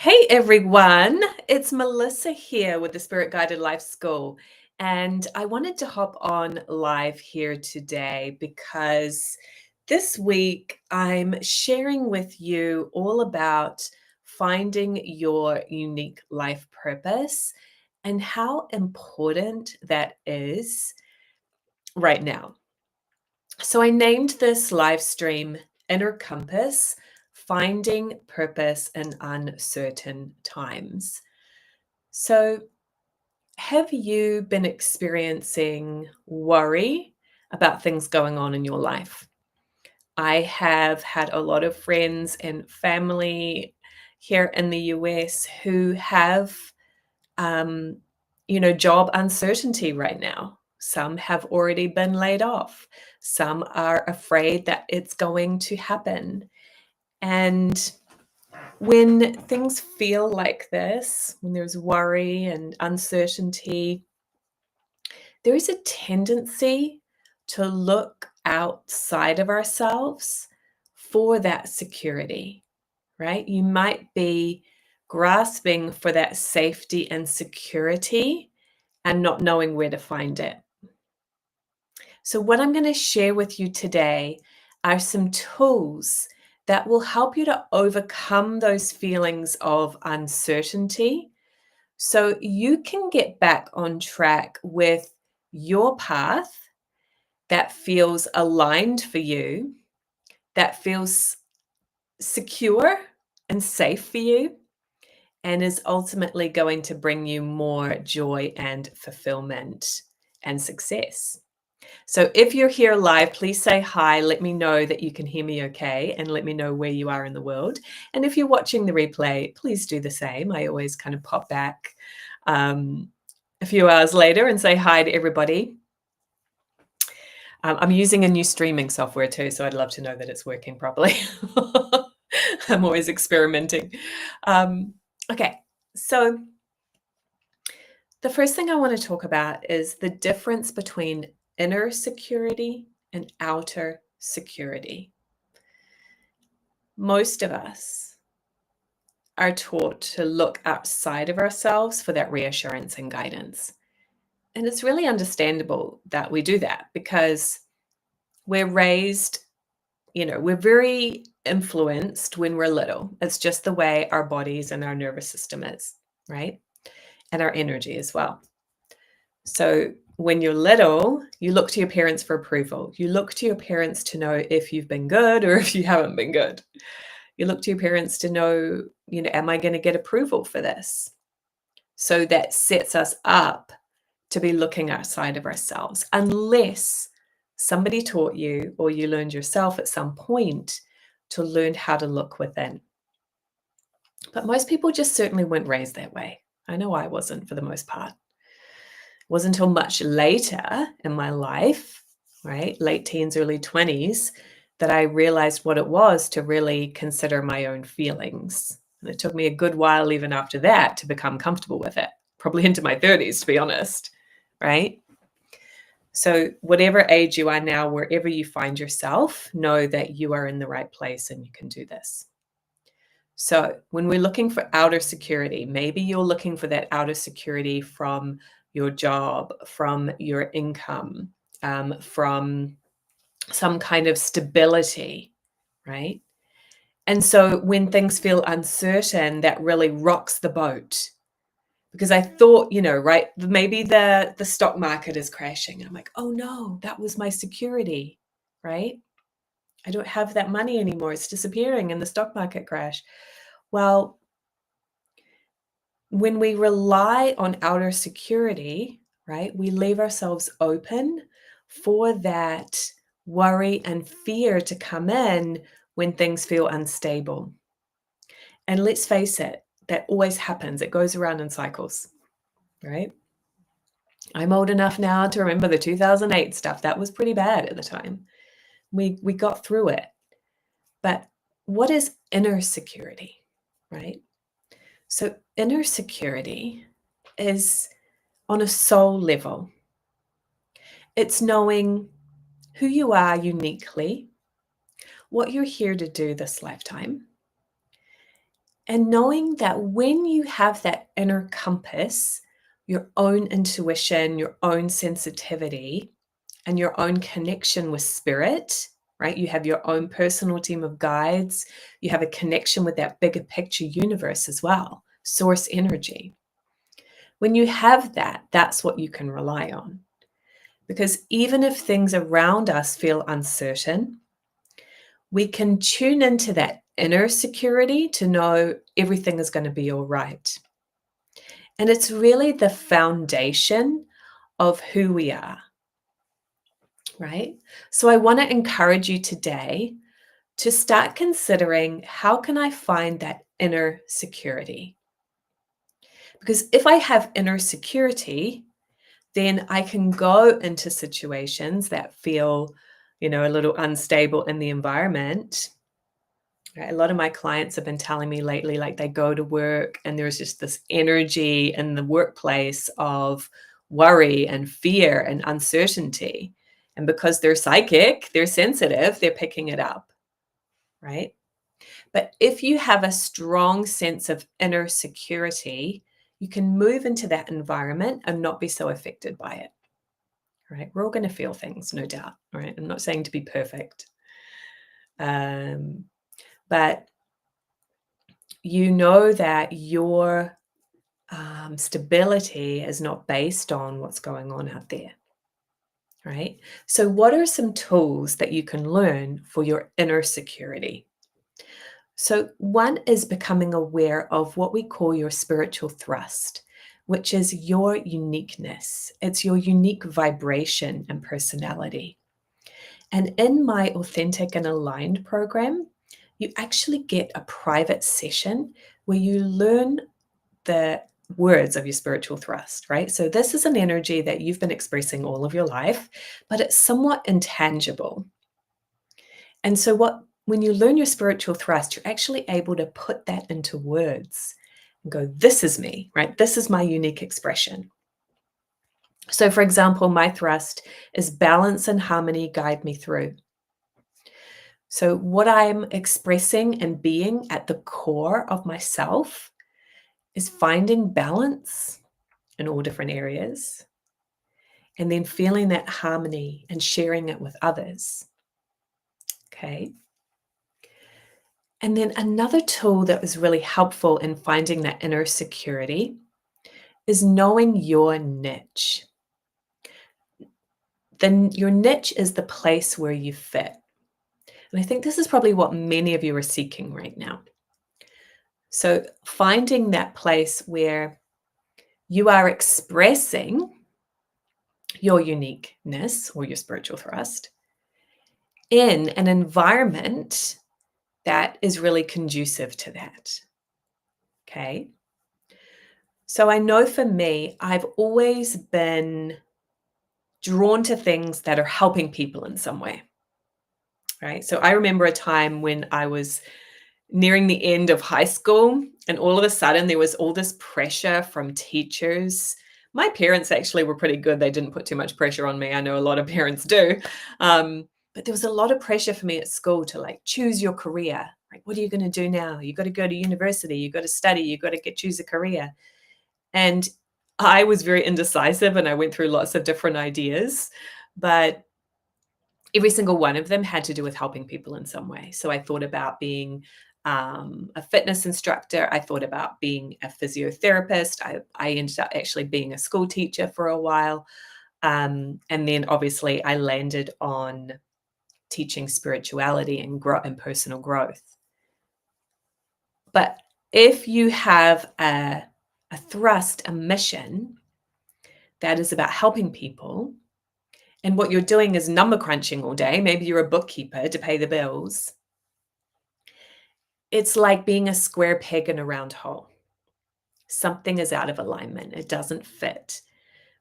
Hey everyone, it's Melissa here with the Spirit Guided Life School. And I wanted to hop on live here today because this week I'm sharing with you all about finding your unique life purpose and how important that is right now. So I named this live stream Inner Compass, Finding Purpose in Uncertain Times. So, have you been experiencing worry about things going on in your life? I have had a lot of friends and family here in the US who have, um, job uncertainty right now. Some have already been laid off. Some are afraid that it's going to happen. And when things feel like this, when there's worry and uncertainty, there is a tendency to look outside of ourselves for that security, right? You might be grasping for that safety and security and not knowing where to find it. So, what I'm going to share with you today are some tools that will help you to overcome those feelings of uncertainty so you can get back on track with your path that feels aligned for you, that feels secure and safe for you, and is ultimately going to bring you more joy and fulfillment and success. So if you're here live, please say hi. Let me know that you can hear me okay, and let me know where you are in the world. And if you're watching the replay, please do the same. I always kind of pop back a few hours later and say hi to everybody. I'm using a new streaming software too, so I'd love to know that it's working properly. I'm always experimenting. Okay, so the first thing I want to talk about is the difference between inner security and outer security. Most of us are taught to look outside of ourselves for that reassurance and guidance. And it's really understandable that we do that because we're raised, we're very influenced when we're little. It's just the way our bodies and our nervous system is, right? And our energy as well. So when you're little, you look to your parents for approval. You look to your parents to know if you've been good or if you haven't been good. You look to your parents to know, am I going to get approval for this? So that sets us up to be looking outside of ourselves, unless somebody taught you or you learned yourself at some point to learn how to look within. But most people just certainly weren't raised that way. I know I wasn't for the most part. It wasn't until much later in my life, right, late teens, early 20s, that I realized what it was to really consider my own feelings. And it took me a good while even after that to become comfortable with it, probably into my 30s, to be honest, right? So whatever age you are now, wherever you find yourself, know that you are in the right place and you can do this. So when we're looking for outer security, maybe you're looking for that outer security from your job, from your income, from some kind of stability, right? And so when things feel uncertain, that really rocks the boat. Because I thought, right, maybe the stock market is crashing. And I'm like, oh no, that was my security, right? I don't have that money anymore. It's disappearing in the stock market crash. Well, when we rely on outer security, right, we leave ourselves open for that worry and fear to come in when things feel unstable. And let's face it, that always happens. It goes around in cycles, right? I'm old enough now to remember the 2008 stuff. That was pretty bad at the time. We got through it. But what is inner security, right? So inner security is on a soul level. It's knowing who you are uniquely, what you're here to do this lifetime, And knowing that when you have that inner compass, your own intuition, your own sensitivity, and your own connection with spirit, right? You have your own personal team of guides. You have a connection with that bigger picture universe as well, source energy. When you have that, that's what you can rely on. Because even if things around us feel uncertain, we can tune into that inner security to know everything is going to be all right. And it's really the foundation of who we are, right? So I want to encourage you today to start considering, how can I find that inner security? Because if I have inner security, then I can go into situations that feel, a little unstable in the environment. Right? A lot of my clients have been telling me lately, like they go to work and there's just this energy in the workplace of worry and fear and uncertainty. And because they're psychic, they're sensitive, they're picking it up, right? But if you have a strong sense of inner security, you can move into that environment and not be so affected by it. Right? We're all going to feel things, no doubt. Right? I'm not saying to be perfect. But you know that your stability is not based on what's going on out there. Right? So, what are some tools that you can learn for your inner security? So, one is becoming aware of what we call your spiritual thrust, which is your uniqueness. It's your unique vibration and personality. And in my Authentic and Aligned program, you actually get a private session where you learn the words of your spiritual thrust, right? So, this is an energy that you've been expressing all of your life, but it's somewhat intangible. And so, when you learn your spiritual thrust, you're actually able to put that into words and go, this is me, right? This is my unique expression. So, for example, my thrust is balance and harmony guide me through. So, what I'm expressing and being at the core of myself is finding balance in all different areas and then feeling that harmony and sharing it with others. Okay. And then another tool that was really helpful in finding that inner security is knowing your niche. Then your niche is the place where you fit. And I think this is probably what many of you are seeking right now. So finding that place where you are expressing your uniqueness or your spiritual thrust in an environment that is really conducive to that. Okay. So I know for me, I've always been drawn to things that are helping people in some way. Right. So I remember a time when I was nearing the end of high school, and all of a sudden there was all this pressure from teachers. My parents actually were pretty good. They didn't put too much pressure on me. I know a lot of parents do. But there was a lot of pressure for me at school to like choose your career. Like, what are you going to do now? You got to go to university. You got to study. You got to choose a career. And I was very indecisive, and I went through lots of different ideas, but every single one of them had to do with helping people in some way. So I thought about being a fitness instructor. I thought about being a physiotherapist. I ended up actually being a school teacher for a while. And then obviously I landed on teaching spirituality and personal growth. But if you have a thrust, a mission that is about helping people, and what you're doing is number crunching all day, maybe you're a bookkeeper to pay the bills, it's like being a square peg in a round hole. Something is out of alignment. It doesn't fit,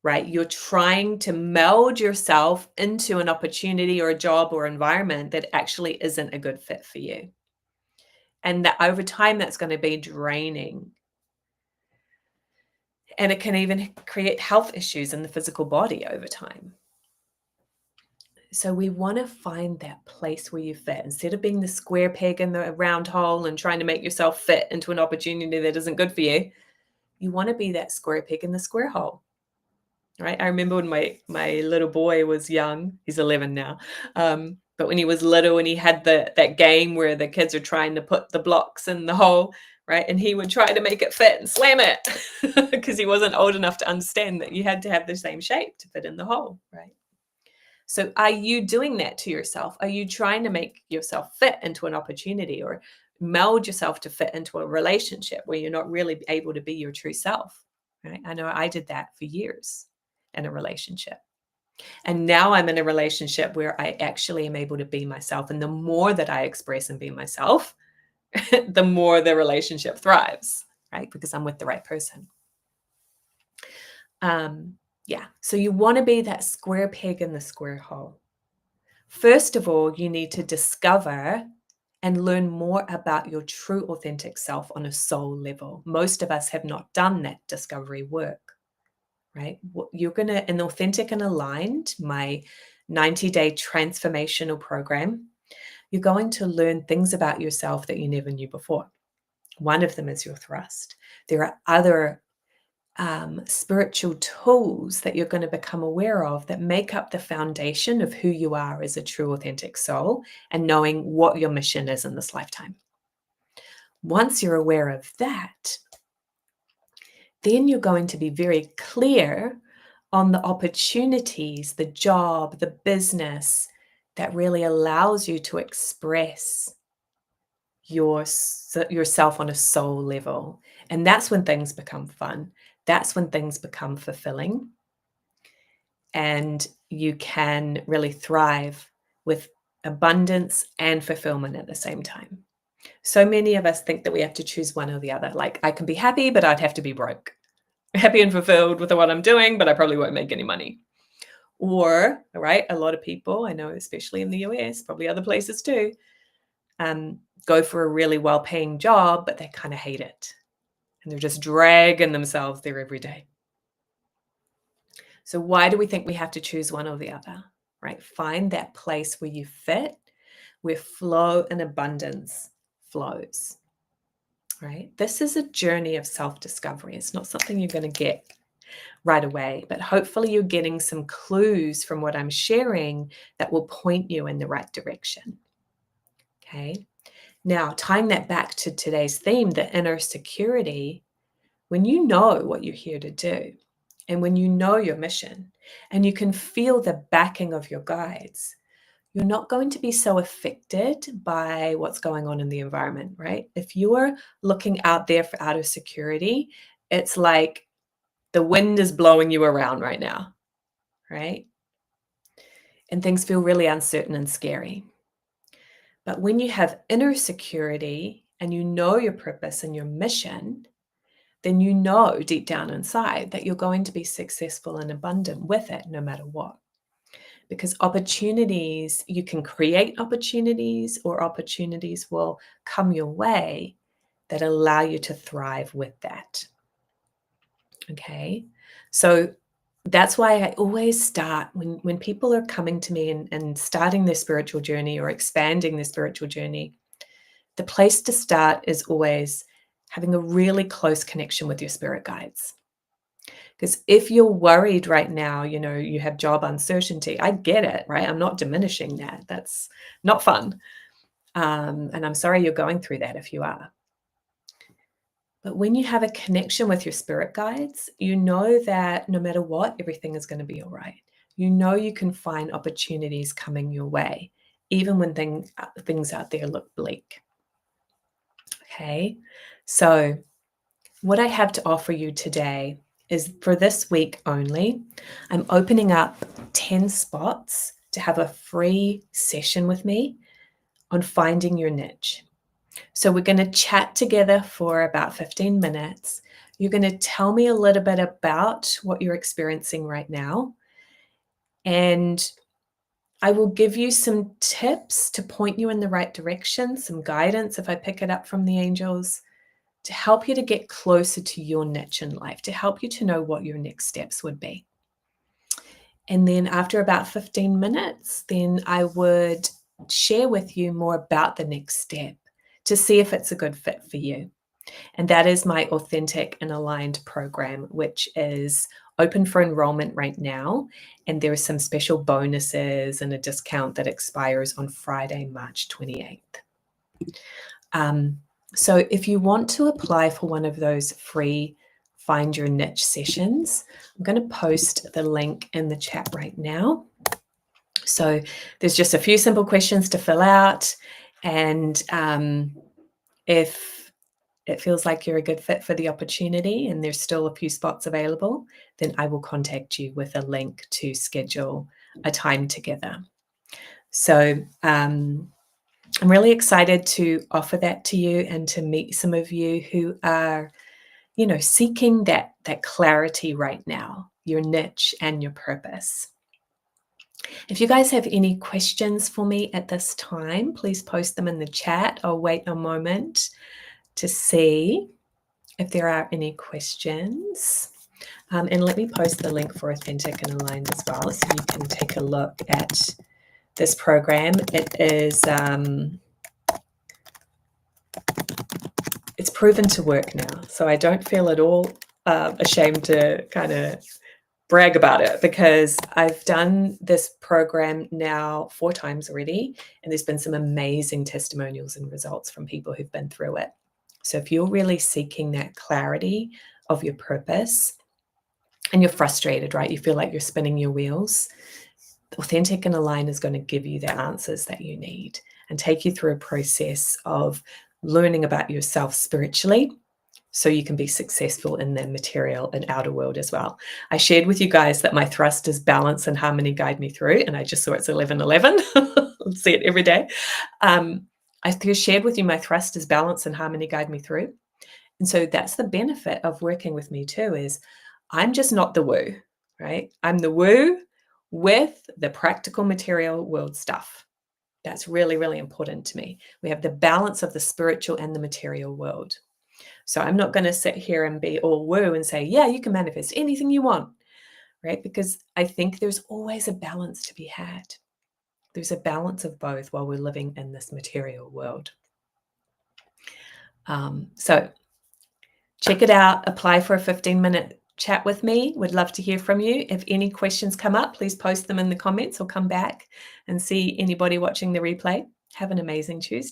right? You're trying to meld yourself into an opportunity or a job or environment that actually isn't a good fit for you. And that over time, that's going to be draining. And it can even create health issues in the physical body over time. So we want to find that place where you fit instead of being the square peg in the round hole and trying to make yourself fit into an opportunity that isn't good for you. You want to be that square peg in the square hole. Right? I remember when my little boy was young. He's 11 now. But when he was little and he had that game where the kids are trying to put the blocks in the hole, right? And he would try to make it fit and slam it because he wasn't old enough to understand that you had to have the same shape to fit in the hole, right? So are you doing that to yourself? Are you trying to make yourself fit into an opportunity or meld yourself to fit into a relationship where you're not really able to be your true self? Right? I know I did that for years in a relationship. And now I'm in a relationship where I actually am able to be myself. And the more that I express and be myself, the more the relationship thrives, right? Because I'm with the right person. Yeah. So you want to be that square peg in the square hole. First of all, you need to discover and learn more about your true authentic self on a soul level. Most of us have not done that discovery work, right? You're going to, in Authentic and Aligned, my 90-day transformational program, you're going to learn things about yourself that you never knew before. One of them is your thrust. There are other spiritual tools that you're going to become aware of that make up the foundation of who you are as a true authentic soul and knowing what your mission is in this lifetime. Once you're aware of that, then you're going to be very clear on the opportunities, the job, the business that really allows you to express yourself on a soul level. And that's when things become fun. That's when things become fulfilling. And you can really thrive with abundance and fulfillment at the same time. So many of us think that we have to choose one or the other. Like, I can be happy, but I'd have to be broke. Happy and fulfilled with what I'm doing, but I probably won't make any money. Or, right, a lot of people, I know, especially in the US, probably other places too, go for a really well-paying job, but they kind of hate it. And they're just dragging themselves there every day. So why do we think we have to choose one or the other, right? Find that place where you fit, where flow and abundance flows, right? This is a journey of self-discovery. It's not something you're going to get right away, but hopefully you're getting some clues from what I'm sharing that will point you in the right direction. Okay. Now, tying that back to today's theme, the inner security, when you know what you're here to do, and when you know your mission, and you can feel the backing of your guides, you're not going to be so affected by what's going on in the environment, right? If you are looking out there for outer security, it's like the wind is blowing you around right now, right? And things feel really uncertain and scary. But when you have inner security and you know your purpose and your mission, then you know deep down inside that you're going to be successful and abundant with it no matter what. Because opportunities, you can create opportunities, or opportunities will come your way that allow you to thrive with that. Okay. So that's why I always start when people are coming to me and starting their spiritual journey or expanding their spiritual journey, the place to start is always having a really close connection with your spirit guides. Because if you're worried right now, you have job uncertainty, I get it, right? I'm not diminishing that. That's not fun. And I'm sorry you're going through that if you are. But when you have a connection with your spirit guides, you know that no matter what, everything is going to be all right. You know you can find opportunities coming your way, even when things out there look bleak. Okay, so what I have to offer you today is for this week only, I'm opening up 10 spots to have a free session with me on finding your niche. So we're going to chat together for about 15 minutes. You're going to tell me a little bit about what you're experiencing right now. And I will give you some tips to point you in the right direction, some guidance if I pick it up from the angels, to help you to get closer to your niche in life, to help you to know what your next steps would be. And then after about 15 minutes, then I would share with you more about the next step to see if it's a good fit for you. And that is my Authentic and Aligned program, which is open for enrollment right now. And there are some special bonuses and a discount that expires on Friday, March 28th. So if you want to apply for one of those free Find Your Niche sessions, I'm going to post the link in the chat right now. So there's just a few simple questions to fill out. And if it feels like you're a good fit for the opportunity and there's still a few spots available, then I will contact you with a link to schedule a time together. So I'm really excited to offer that to you and to meet some of you who are, seeking that clarity right now, your niche and your purpose. If you guys have any questions for me at this time, please post them in the chat. I'll wait a moment to see if there are any questions. And let me post the link for Authentic and Aligned as well, so you can take a look at this program. It is, it's proven to work now. So I don't feel at all ashamed to kind of brag about it, because I've done this program now 4 times already, and there's been some amazing testimonials and results from people who've been through it. So if you're really seeking that clarity of your purpose and you're frustrated, right? You feel like you're spinning your wheels, Authentic and Aligned is going to give you the answers that you need and take you through a process of learning about yourself spiritually, so you can be successful in the material and outer world as well. I shared with you guys that my thrust is balance and harmony guide me through, and I just saw it's 11:11. I'll see it every day. I shared with you my thrust is balance and harmony guide me through. And so that's the benefit of working with me too, is I'm just not the woo, right? I'm the woo with the practical material world stuff. That's really, really important to me. We have the balance of the spiritual and the material world. So I'm not going to sit here and be all woo and say, yeah, you can manifest anything you want, right? Because I think there's always a balance to be had. There's a balance of both while we're living in this material world. So check it out. Apply for a 15-minute chat with me. Would love to hear from you. If any questions come up, please post them in the comments or come back and see anybody watching the replay. Have an amazing Tuesday.